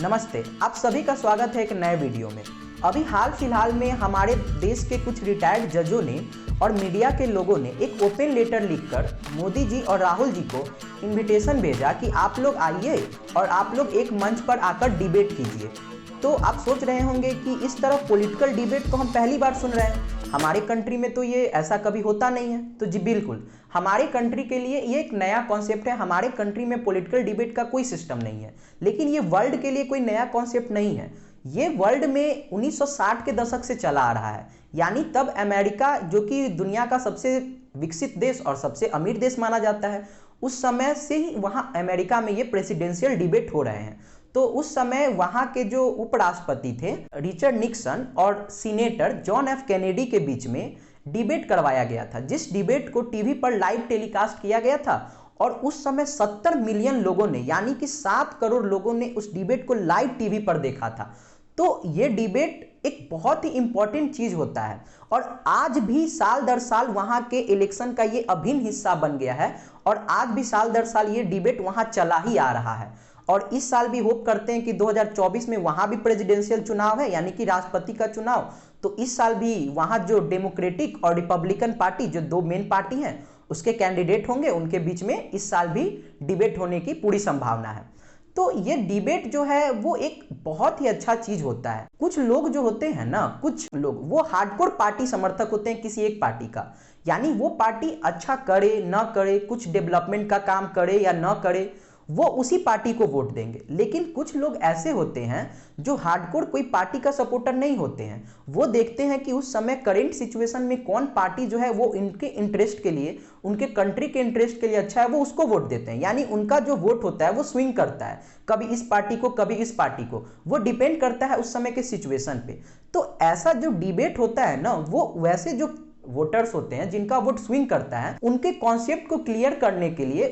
नमस्ते, आप सभी का स्वागत है एक नए वीडियो में। अभी हाल फिलहाल में हमारे देश के कुछ रिटायर्ड जजों ने और मीडिया के लोगों ने एक ओपन लेटर लिखकर मोदी जी और राहुल जी को इनविटेशन भेजा कि आप लोग आइए और आप लोग एक मंच पर आकर डिबेट कीजिए। तो आप सोच रहे होंगे कि इस तरह पॉलिटिकल डिबेट को हम पहली बार सुन रहे हैं, हमारे कंट्री में तो ये ऐसा कभी होता नहीं है। तो जी बिल्कुल, हमारे कंट्री के लिए ये एक नया कॉन्सेप्ट है। हमारे कंट्री में पॉलिटिकल डिबेट का कोई सिस्टम नहीं है, लेकिन ये वर्ल्ड के लिए कोई नया कॉन्सेप्ट नहीं है। ये वर्ल्ड में 1960 के दशक से चला आ रहा है, यानी तब अमेरिका, जो कि दुनिया का सबसे विकसित देश और सबसे अमीर देश माना जाता है, उस समय से ही वहाँ अमेरिका में ये प्रेसिडेंशियल डिबेट हो रहे हैं। तो उस समय वहाँ के जो उपराष्ट्रपति थे रिचर्ड निक्सन और सीनेटर जॉन एफ कैनेडी के बीच में डिबेट करवाया गया था, जिस डिबेट को टीवी पर लाइव टेलीकास्ट किया गया था। और उस समय 70 मिलियन लोगों ने, यानी कि 7 करोड़ लोगों ने उस डिबेट को लाइव टीवी पर देखा था। तो ये डिबेट एक बहुत ही इंपॉर्टेंट चीज होता है और आज भी साल दर साल वहां के इलेक्शन का ये अभिन्न हिस्सा बन गया है और आज भी साल दर साल ये डिबेट वहां चला ही आ रहा है। और इस साल भी होप करते हैं कि 2024 में वहां भी प्रेसिडेंशियल चुनाव है, यानी कि राष्ट्रपति का चुनाव। तो इस साल भी वहां जो डेमोक्रेटिक और रिपब्लिकन पार्टी, जो दो मेन पार्टी हैं, उसके कैंडिडेट होंगे, उनके बीच में इस साल भी डिबेट होने की पूरी संभावना है। तो ये डिबेट जो है वो एक बहुत ही अच्छा चीज होता है। कुछ लोग जो होते हैं ना, कुछ लोग वो हार्डकोर पार्टी समर्थक होते हैं किसी एक पार्टी का, यानी वो पार्टी अच्छा करे ना करे, कुछ डेवलपमेंट का काम करे या ना करे, वो उसी पार्टी को वोट देंगे। लेकिन कुछ लोग ऐसे होते हैं जो हार्डकोर कोई पार्टी का सपोर्टर नहीं होते हैं, वो देखते हैं कि उस समय करंट सिचुएशन में कौन पार्टी जो है वो इनके इंटरेस्ट के लिए, उनके कंट्री के इंटरेस्ट के लिए अच्छा है, वो उसको वोट देते हैं। यानी उनका जो वोट होता है वो स्विंग करता है, कभी इस पार्टी को कभी इस पार्टी को, वो डिपेंड करता है उस समय के सिचुएशन पे। तो ऐसा जो डिबेट होता है ना, वो वैसे जो वोटर्स होते हैं जिनका वोट स्विंग करता है, उनके कॉन्सेप्ट को क्लियर करने के लिए,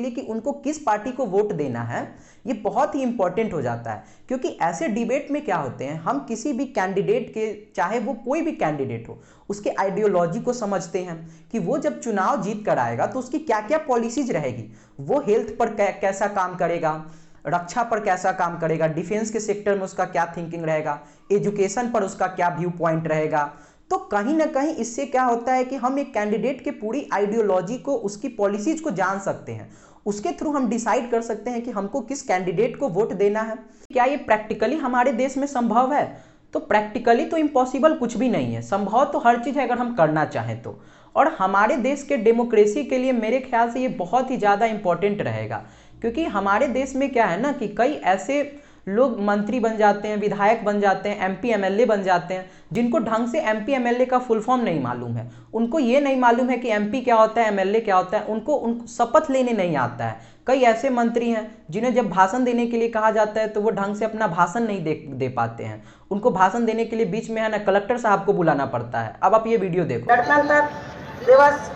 कि उनको किस पार्टी को वोट देना है, ये बहुत ही इंपॉर्टेंट हो जाता है। क्योंकि ऐसे डिबेट में क्या होते हैं, हम किसी भी कैंडिडेट के, चाहे वो कोई भी कैंडिडेट हो, उसके आइडियोलॉजी को समझते हैं कि वो जब चुनाव जीत कर आएगा तो उसकी क्या क्या पॉलिसीज रहेगी, वो हेल्थ पर कैसा काम करेगा, रक्षा पर कैसा काम करेगा, डिफेंस के सेक्टर में उसका क्या थिंकिंग रहेगा, एजुकेशन पर उसका क्या व्यू पॉइंट रहेगा। तो कहीं ना कहीं इससे क्या होता है कि हम एक कैंडिडेट के पूरी आइडियोलॉजी को, उसकी पॉलिसीज को जान सकते हैं। उसके थ्रू हम डिसाइड कर सकते हैं कि हमको किस कैंडिडेट को वोट देना है। क्या ये प्रैक्टिकली हमारे देश में संभव है? तो प्रैक्टिकली तो इम्पॉसिबल कुछ भी नहीं है, संभव तो हर चीज है अगर हम करना चाहें तो। और हमारे देश के डेमोक्रेसी के लिए मेरे ख्याल से ये बहुत ही ज्यादा इंपॉर्टेंट रहेगा, क्योंकि हमारे देश में क्या है ना कि कई ऐसे लोग मंत्री बन जाते हैं, विधायक बन जाते हैं, एमपी एमएलए बन जाते हैं, जिनको ढंग से एमपी एमएलए का फुल फॉर्म नहीं मालूम है। उनको ये नहीं मालूम है कि एमपी क्या होता है, एमएलए क्या होता है, उनको शपथ लेने नहीं आता है। कई ऐसे मंत्री हैं जिन्हें जब भाषण देने के लिए कहा जाता है तो वो ढंग से अपना भाषण नहीं दे पाते हैं। उनको भाषण देने के लिए बीच में है ना कलेक्टर साहब को बुलाना पड़ता है। अब आप ये वीडियो देखो। गणतंत्र दिवस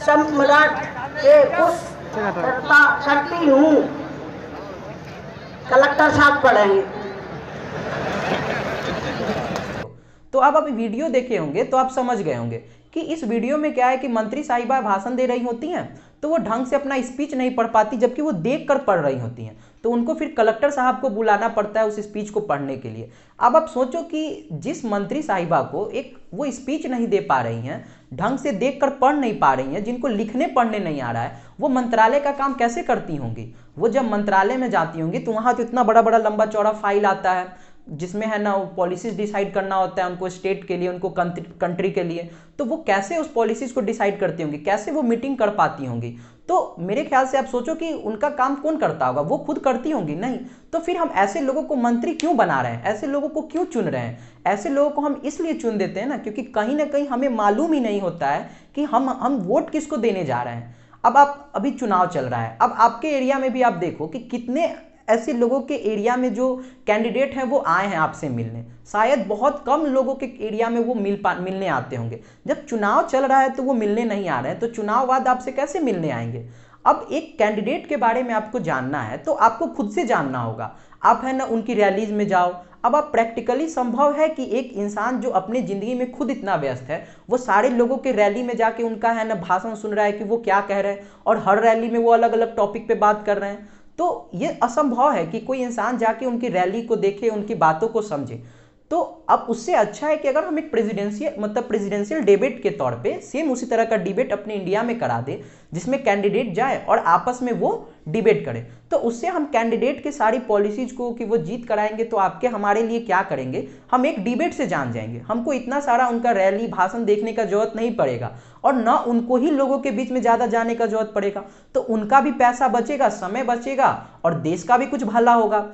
सम्राट के उस करती हूँ, कलेक्टर साहब पढ़ेंगे। तो अब आप वीडियो देखे होंगे तो आप समझ गए होंगे कि इस वीडियो में क्या है कि मंत्री साहिबा भाषण दे रही होती हैं तो वो ढंग से अपना स्पीच नहीं पढ़ पाती, जबकि वो देख कर पढ़ रही होती हैं। तो उनको फिर कलेक्टर साहब को बुलाना पड़ता है उस स्पीच को पढ़ने के लिए। अब आप सोचो कि जिस मंत्री साहिबा को एक वो स्पीच नहीं दे पा रही हैं, ढंग से देख कर पढ़ नहीं पा रही हैं, जिनको लिखने पढ़ने नहीं आ रहा है, वो मंत्रालय का काम कैसे करती होंगी? वो जब मंत्रालय में जाती होंगी तो वहां तो इतना बड़ा बड़ा लंबा चौड़ा फाइल आता है जिसमें है ना पॉलिसीज डिसाइड करना होता है उनको, स्टेट के लिए, उनको कंट्री के लिए। तो वो कैसे उस पॉलिसीज को डिसाइड करती होंगी, कैसे वो मीटिंग कर पाती होंगी? तो मेरे ख्याल से आप सोचो कि उनका काम कौन करता होगा? वो खुद करती होंगी? नहीं। तो फिर हम ऐसे लोगों को मंत्री क्यों बना रहे हैं, ऐसे लोगों को क्यों चुन रहे हैं? ऐसे लोगों को हम इसलिए चुन देते हैं ना क्योंकि कहीं ना कहीं हमें मालूम ही नहीं होता है कि हम वोट किसको देने जा रहे हैं। अब आप, अभी चुनाव चल रहा है, अब आपके एरिया में भी आप देखो कि कितने ऐसे लोगों के एरिया में जो कैंडिडेट हैं वो आए हैं आपसे मिलने। शायद बहुत कम लोगों के एरिया में वो मिलने आते होंगे। जब चुनाव चल रहा है तो वो मिलने नहीं आ रहे हैं, तो चुनाव बाद आपसे कैसे मिलने आएंगे? अब एक कैंडिडेट के बारे में आपको जानना है तो आपको खुद से जानना होगा। आप है ना उनकी रैलीज में जाओ। अब आप प्रैक्टिकली संभव है कि एक इंसान जो अपने जिंदगी में खुद इतना व्यस्त है, वो सारे लोगों के रैली में जाके उनका है ना भाषण सुन रहा है कि वो क्या कह रहे हैं, और हर रैली में वो अलग अलग टॉपिक पे बात कर रहे हैं। तो ये असंभव है कि कोई इंसान जाके उनकी रैली को देखे, उनकी बातों को समझे। तो अब उससे अच्छा है कि अगर हम एक प्रेसिडेंशियल डिबेट के तौर पे सेम उसी तरह का डिबेट अपने इंडिया में करा दे, जिसमें कैंडिडेट जाए और आपस में वो डिबेट करें। तो उससे हम कैंडिडेट की सारी पॉलिसीज को कि वो जीत कराएंगे तो आपके हमारे लिए क्या करेंगे, हम एक डिबेट से जान जाएंगे। हमको इतना सारा उनका रैली भाषण देखने का जरूरत नहीं पड़ेगा और ना उनको ही लोगों के बीच में ज्यादा जाने का जरूरत पड़ेगा। तो उनका भी पैसा बचेगा, समय बचेगा और देश का भी कुछ भला होगा।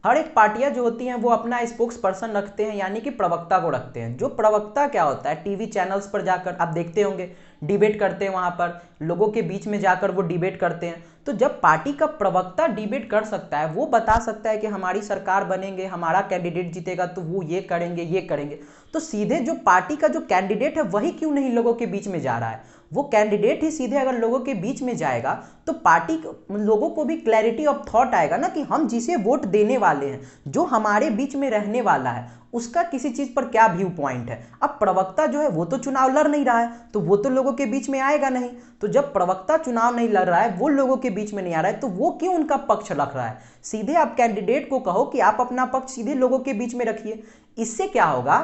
हर एक पार्टियां जो होती हैं वो अपना स्पोक्स पर्सन रखते हैं, यानी कि प्रवक्ता को रखते हैं। जो प्रवक्ता क्या होता है, टीवी चैनल्स पर जाकर आप देखते होंगे डिबेट करते हैं, वहां पर लोगों के बीच में जाकर वो डिबेट करते हैं। तो जब पार्टी का प्रवक्ता डिबेट कर सकता है, वो बता सकता है कि हमारी सरकार बनेंगे, हमारा कैंडिडेट जीतेगा तो वो ये करेंगे ये करेंगे, तो सीधे जो पार्टी का जो कैंडिडेट है वही क्यों नहीं लोगों के बीच में जा रहा है। वो कैंडिडेट ही सीधे अगर लोगों के बीच में जाएगा तो पार्टी लोगों को भी क्लैरिटी ऑफ थॉट आएगा ना कि हम जिसे वोट देने वाले हैं, जो हमारे बीच में रहने वाला है, उसका किसी चीज पर क्या व्यू पॉइंट है। अब प्रवक्ता जो है वो तो चुनाव लड़ नहीं रहा है, तो वो तो लोगों के बीच में आएगा नहीं। तो जब प्रवक्ता चुनाव नहीं लड़ रहा है, वो लोगों के बीच में नहीं आ रहा है, तो वो क्यों उनका पक्ष रख रहा है। सीधे आप कैंडिडेट को कहो कि आप अपना पक्ष सीधे लोगों के बीच में रखिए। इससे क्या होगा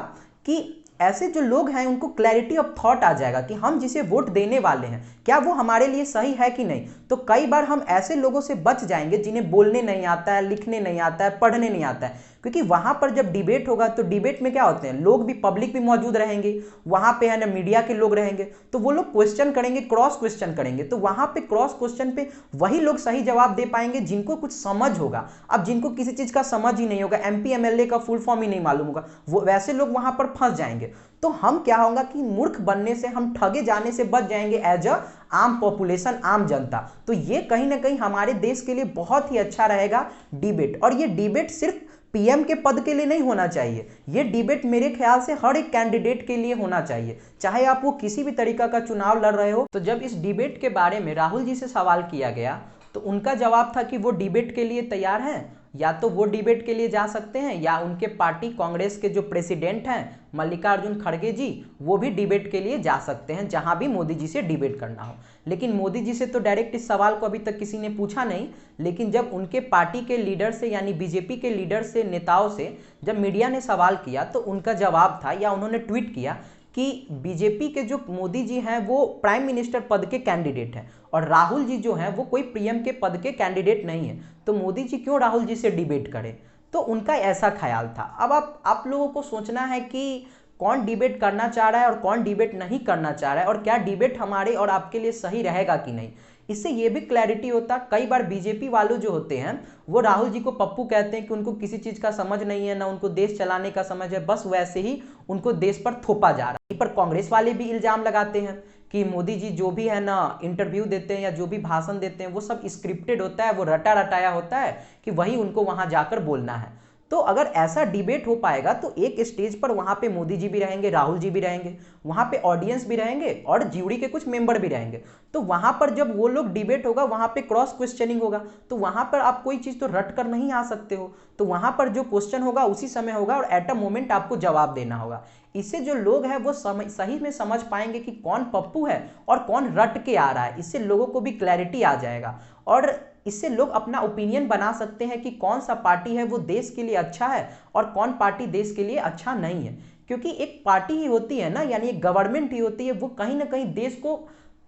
कि ऐसे जो लोग हैं उनको क्लैरिटी ऑफ थॉट आ जाएगा कि हम जिसे वोट देने वाले हैं क्या वो हमारे लिए सही है कि नहीं। तो कई बार हम ऐसे लोगों से बच जाएंगे जिन्हें बोलने नहीं आता है, लिखने नहीं आता है, पढ़ने नहीं आता है। क्योंकि वहां पर जब डिबेट होगा तो डिबेट में क्या होते हैं, लोग भी, पब्लिक भी मौजूद रहेंगे, वहां पे है ना मीडिया के लोग रहेंगे, तो वो लोग क्वेश्चन करेंगे, क्रॉस क्वेश्चन करेंगे। तो वहां पे क्रॉस क्वेश्चन पे वही लोग सही जवाब दे पाएंगे जिनको कुछ समझ होगा। अब जिनको किसी चीज का समझ ही नहीं होगा, एमपी एमएलए का फुल फॉर्म ही नहीं मालूम होगा, वो वैसे लोग वहां पर फंस जाएंगे। तो हम क्या होगा कि मूर्ख बनने से, हम ठगे जाने से बच जाएंगे एज अ आम पॉपुलेशन, आम जनता। तो ये कहीं ना कहीं हमारे देश के लिए बहुत ही अच्छा रहेगा डिबेट। और ये डिबेट सिर्फ पीएम के पद के लिए नहीं होना चाहिए, ये डिबेट मेरे ख्याल से हर एक कैंडिडेट के लिए होना चाहिए, चाहे आप वो किसी भी तरीका का चुनाव लड़ रहे हो। तो जब इस डिबेट के बारे में राहुल जी से सवाल किया गया तो उनका जवाब था कि वो डिबेट के लिए तैयार हैं, या तो वो डिबेट के लिए जा सकते हैं या उनके पार्टी कांग्रेस के जो प्रेसिडेंट हैं मल्लिकार्जुन खड़गे जी, वो भी डिबेट के लिए जा सकते हैं जहां भी मोदी जी से डिबेट करना हो। लेकिन मोदी जी से तो डायरेक्ट इस सवाल को अभी तक किसी ने पूछा नहीं। लेकिन जब उनके पार्टी के लीडर से, यानी बीजेपी के लीडर से, नेताओं से जब मीडिया ने सवाल किया तो उनका जवाब था, या उन्होंने ट्वीट किया कि बीजेपी के जो मोदी जी हैं वो प्राइम मिनिस्टर पद के कैंडिडेट हैं और राहुल जी जो हैं वो कोई पीएम के पद के कैंडिडेट नहीं है, तो मोदी जी क्यों राहुल जी से डिबेट करें। तो उनका ऐसा ख्याल था। अब आप लोगों को सोचना है कि कौन डिबेट करना चाह रहा है और कौन डिबेट नहीं करना चाह रहा है, और क्या डिबेट हमारे और आपके लिए सही रहेगा कि नहीं। इससे ये भी क्लैरिटी होता, कई बार बीजेपी वालों जो होते हैं वो राहुल जी को पप्पू कहते हैं कि उनको किसी चीज का समझ नहीं है, ना उनको देश चलाने का समझ है, बस वैसे ही उनको देश पर थोपा जा रहा है। पर कांग्रेस वाले भी इल्जाम लगाते हैं कि मोदी जी जो भी है ना इंटरव्यू देते हैं या जो भी भाषण देते हैं वो सब स्क्रिप्टेड होता है, वो रटा रटाया होता है कि वही उनको वहां जाकर बोलना है। तो अगर ऐसा डिबेट हो पाएगा तो एक स्टेज पर वहां पे मोदी जी भी रहेंगे, राहुल जी भी रहेंगे, वहां पे ऑडियंस भी रहेंगे और ज्यूरी के कुछ मेंबर भी रहेंगे। तो वहां पर जब वो लोग डिबेट होगा वहां पे क्रॉस क्वेश्चनिंग होगा, तो वहां पर आप कोई चीज तो रट कर नहीं आ सकते हो। तो वहां पर जो क्वेश्चन होगा उसी समय होगा और एट अ मोमेंट आपको जवाब देना होगा। इससे जो लोग हैं वो सही में समझ पाएंगे कि कौन पप्पू है और कौन रट के आ रहा है। इससे लोगों को भी क्लैरिटी आ जाएगा और इससे लोग अपना ओपिनियन बना सकते हैं कि कौन सा पार्टी है वो देश के लिए अच्छा है और कौन पार्टी देश के लिए अच्छा नहीं है। क्योंकि एक पार्टी ही होती है ना, यानी एक गवर्नमेंट ही होती है, वो कहीं ना कहीं देश को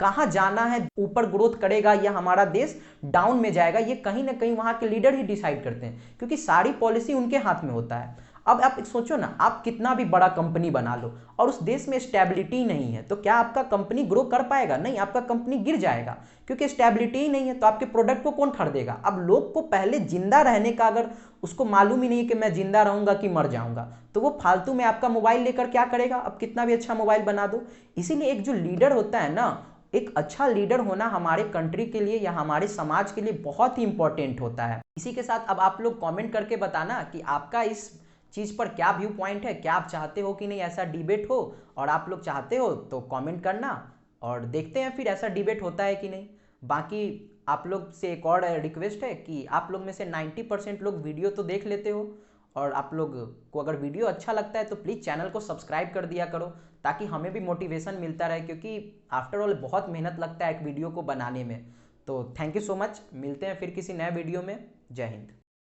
कहां जाना है, ऊपर ग्रोथ करेगा या हमारा देश डाउन में जाएगा, ये कहीं ना कहीं वहां के लीडर ही डिसाइड करते हैं, क्योंकि सारी पॉलिसी उनके हाथ में होता है। अब आप सोचो ना, आप कितना भी बड़ा कंपनी बना लो और उस देश में स्टेबिलिटी नहीं है तो क्या आपका कंपनी ग्रो कर पाएगा? नहीं, आपका कंपनी गिर जाएगा, क्योंकि स्टेबिलिटी ही नहीं है। तो आपके प्रोडक्ट को कौन खरीदेगा? अब लोग को पहले जिंदा रहने का अगर उसको मालूम ही नहीं है कि मैं जिंदा रहूंगा कि मर जाऊंगा, तो वो फालतू में आपका मोबाइल लेकर क्या करेगा? अब कितना भी अच्छा मोबाइल बना दो। इसीलिए एक जो लीडर होता है ना, एक अच्छा लीडर होना हमारे कंट्री के लिए या हमारे समाज के लिए बहुत ही इंपॉर्टेंट होता है। इसी के साथ अब आप लोग कमेंट करके बताना कि आपका इस चीज पर क्या व्यू पॉइंट है, क्या आप चाहते हो कि नहीं ऐसा डिबेट हो, और आप लोग चाहते हो तो कमेंट करना और देखते हैं फिर ऐसा डिबेट होता है कि नहीं। बाकी आप लोग से एक और रिक्वेस्ट है कि आप लोग में से 90% लोग वीडियो तो देख लेते हो, और आप लोग को अगर वीडियो अच्छा लगता है तो प्लीज़ चैनल को सब्सक्राइब कर दिया करो, ताकि हमें भी मोटिवेशन मिलता रहे, क्योंकि आफ्टर ऑल बहुत मेहनत लगता है एक वीडियो को बनाने में। तो थैंक यू सो मच, मिलते हैं फिर किसी नए वीडियो में। जय हिंद।